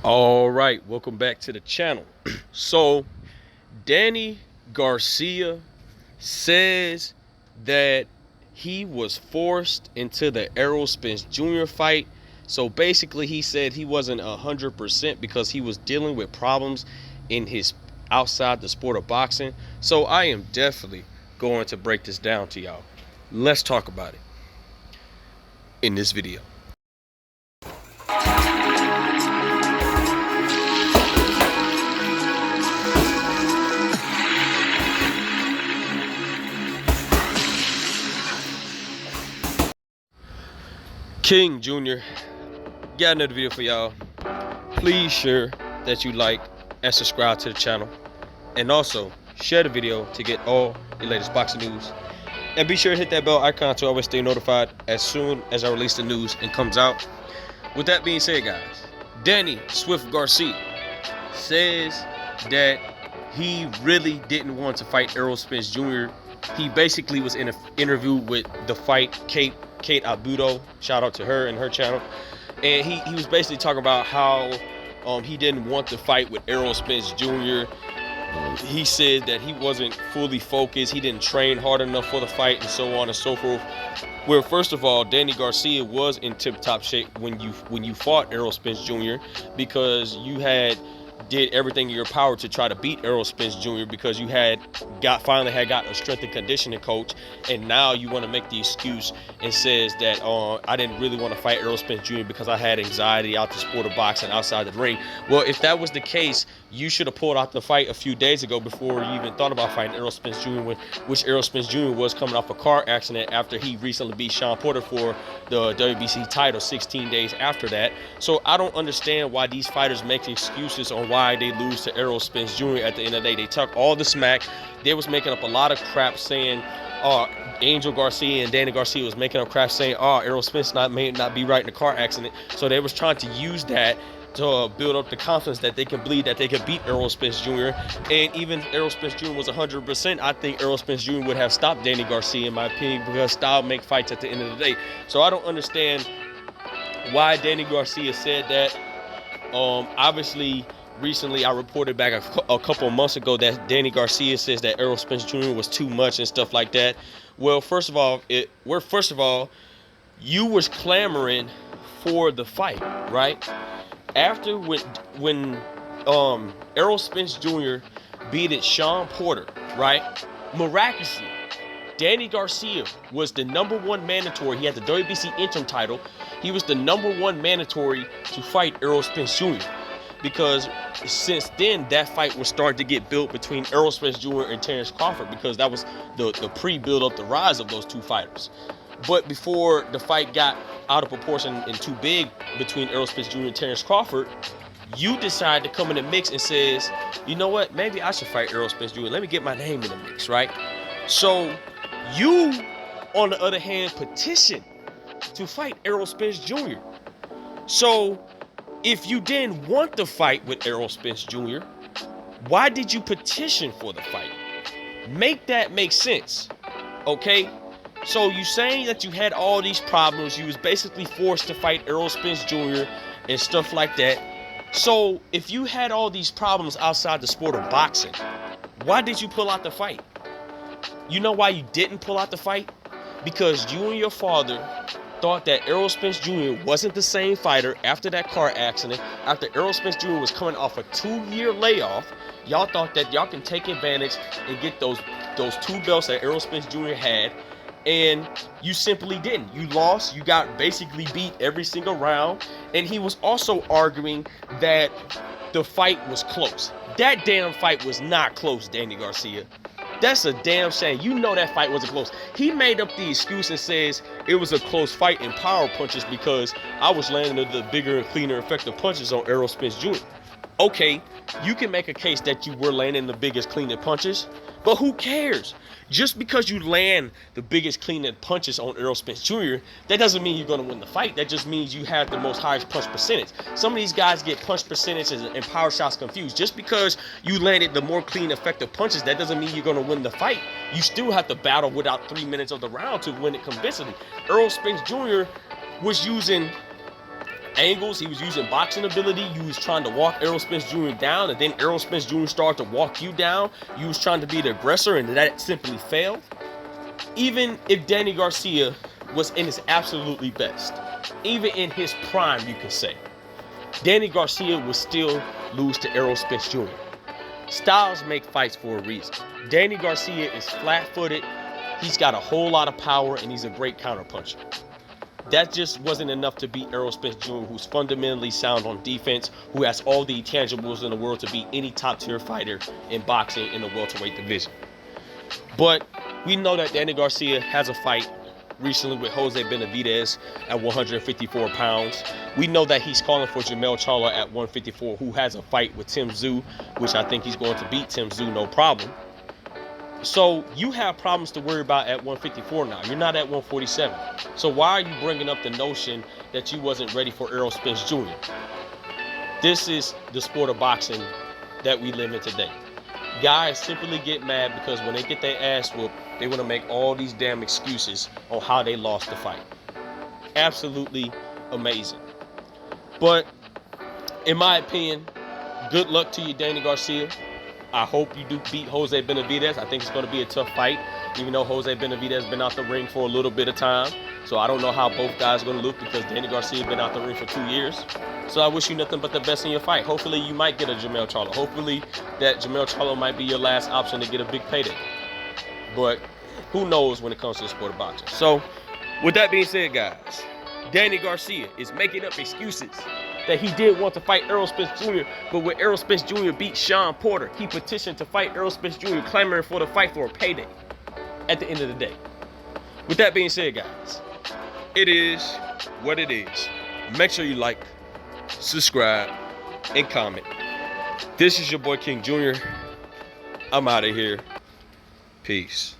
All right, welcome back to the channel. So, Danny Garcia says that he was forced into the Errol Spence Jr. fight. So basically, he said he wasn't 100% because he was dealing with problems in his outside the sport of boxing. So I am definitely going to break this down to y'all. Let's talk about it in this video. King Jr. got another video for y'all. Please share that you like and subscribe to the channel, and also share the video to get all the latest boxing news, and be sure to hit that bell icon to always stay notified as soon as I release the news and comes out. With that being said, guys, Danny Swift Garcia says that he really didn't want to fight Errol Spence Jr. He basically was in an interview with the fight Kate Abudo, shout out to her and her channel, and he was basically talking about how he didn't want to fight with Errol Spence Jr. He said that he wasn't fully focused, he didn't train hard enough for the fight, and so on and so forth. Well, first of all, Danny Garcia was in tip-top shape when you fought Errol Spence Jr. because you did everything in your power to try to beat Errol Spence Jr. because you finally got a strength and conditioning coach, and now you want to make the excuse and says that I didn't really want to fight Errol Spence Jr. because I had anxiety out the sport of boxing outside the ring. Well, if that was the case, you should have pulled out the fight a few days ago before you even thought about fighting Errol Spence Jr., which Errol Spence Jr. was coming off a car accident after he recently beat Sean Porter for the WBC title 16 days after that. So I don't understand why these fighters make excuses on why they lose to Errol Spence Jr. At the end of the day. They took all the smack. They was making up a lot of crap saying Angel Garcia and Danny Garcia was making up crap saying Errol Spence may not be right in the car accident. So they was trying to use that to build up the confidence that they can believe that they can beat Errol Spence Jr. And even Errol Spence Jr. was 100%, I think Errol Spence Jr. would have stopped Danny Garcia, in my opinion, because style make fights at the end of the day. So I don't understand why Danny Garcia said that. Obviously, recently I reported back a couple of months ago that Danny Garcia says that Errol Spence Jr. was too much and stuff like that. Well, first of all, you was clamoring for the fight, right? After when Errol Spence Jr. beat Sean Porter, right? Miraculously, Danny Garcia was the #1 mandatory. He had the WBC interim title. He was the #1 mandatory to fight Errol Spence Jr. because since then that fight was starting to get built between Errol Spence Jr. and Terrence Crawford, because that was the pre-build up, the rise of those two fighters. But before the fight got out of proportion and too big between Errol Spence Jr. and Terrence Crawford, you decide to come in the mix and says, you know what, maybe I should fight Errol Spence Jr. Let me get my name in the mix, right? So you, on the other hand, petition to fight Errol Spence Jr. So if you didn't want the fight with Errol Spence Jr., why did you petition for the fight? Make that make sense, okay? So you saying that you had all these problems, you was basically forced to fight Errol Spence Jr. and stuff like that. So if you had all these problems outside the sport of boxing, why did you pull out the fight? You know why you didn't pull out the fight? Because you and your father thought that Errol Spence Jr. wasn't the same fighter after that car accident. After Errol Spence Jr. was coming off a 2-year layoff, y'all thought that y'all can take advantage and get those 2 belts that Errol Spence Jr. had, and you simply didn't. You lost. You got basically beat every single round. And he was also arguing that the fight was close. That damn fight was not close, Danny Garcia. That's a damn shame. You know that fight wasn't close. He made up the excuse and says it was a close fight in power punches because I was landing the bigger and cleaner, effective punches on Errol Spence Jr. Okay, you can make a case that you were landing the biggest, cleanest punches, but who cares? Just because you land the biggest, cleanest punches on Errol Spence Jr., that doesn't mean you're going to win the fight. That just means you have the most highest punch percentage. Some of these guys get punch percentages and power shots confused. Just because you landed the more clean, effective punches, that doesn't mean you're going to win the fight. You still have to battle without 3 minutes of the round to win it convincingly. Errol Spence Jr. was using angles. He was using boxing ability. You was trying to walk Errol Spence Jr. down, and then Errol Spence Jr. started to walk you down. You was trying to be the aggressor, and that simply failed. Even if Danny Garcia was in his absolutely best, even in his prime, you can say, Danny Garcia would still lose to Errol Spence Jr. Styles make fights for a reason. Danny Garcia is flat-footed. He's got a whole lot of power, and he's a great counterpuncher. That just wasn't enough to beat Errol Spence Jr., who's fundamentally sound on defense, who has all the intangibles in the world to beat any top-tier fighter in boxing in the welterweight division. But we know that Danny Garcia has a fight recently with Jose Benavidez at 154 pounds. We know that he's calling for Jermell Charlo at 154, who has a fight with Tim Tszyu, which I think he's going to beat Tim Tszyu no problem. So you have problems to worry about at 154 now. You're not at 147. So why are you bringing up the notion that you wasn't ready for Errol Spence Jr.? This is the sport of boxing that we live in today. Guys simply get mad because when they get their ass whooped, they want to make all these damn excuses on how they lost the fight. Absolutely amazing. But in my opinion, good luck to you, Danny Garcia. I hope you do beat Jose Benavidez. I think it's going to be a tough fight, even though Jose Benavidez has been out the ring for a little bit of time. So I don't know how both guys are going to look because Danny Garcia has been out the ring for 2 years. So I wish you nothing but the best in your fight. Hopefully you might get a Jermell Charlo. Hopefully that Jermell Charlo might be your last option to get a big payday. But who knows when it comes to the sport of boxing. So with that being said, guys, Danny Garcia is making up excuses that he did want to fight Errol Spence Jr., but when Errol Spence Jr. beat Shawn Porter, he petitioned to fight Errol Spence Jr., clamoring for the fight for a payday at the end of the day. With that being said, guys, it is what it is. Make sure you like, subscribe, and comment. This is your boy King Jr. I'm out of here. Peace.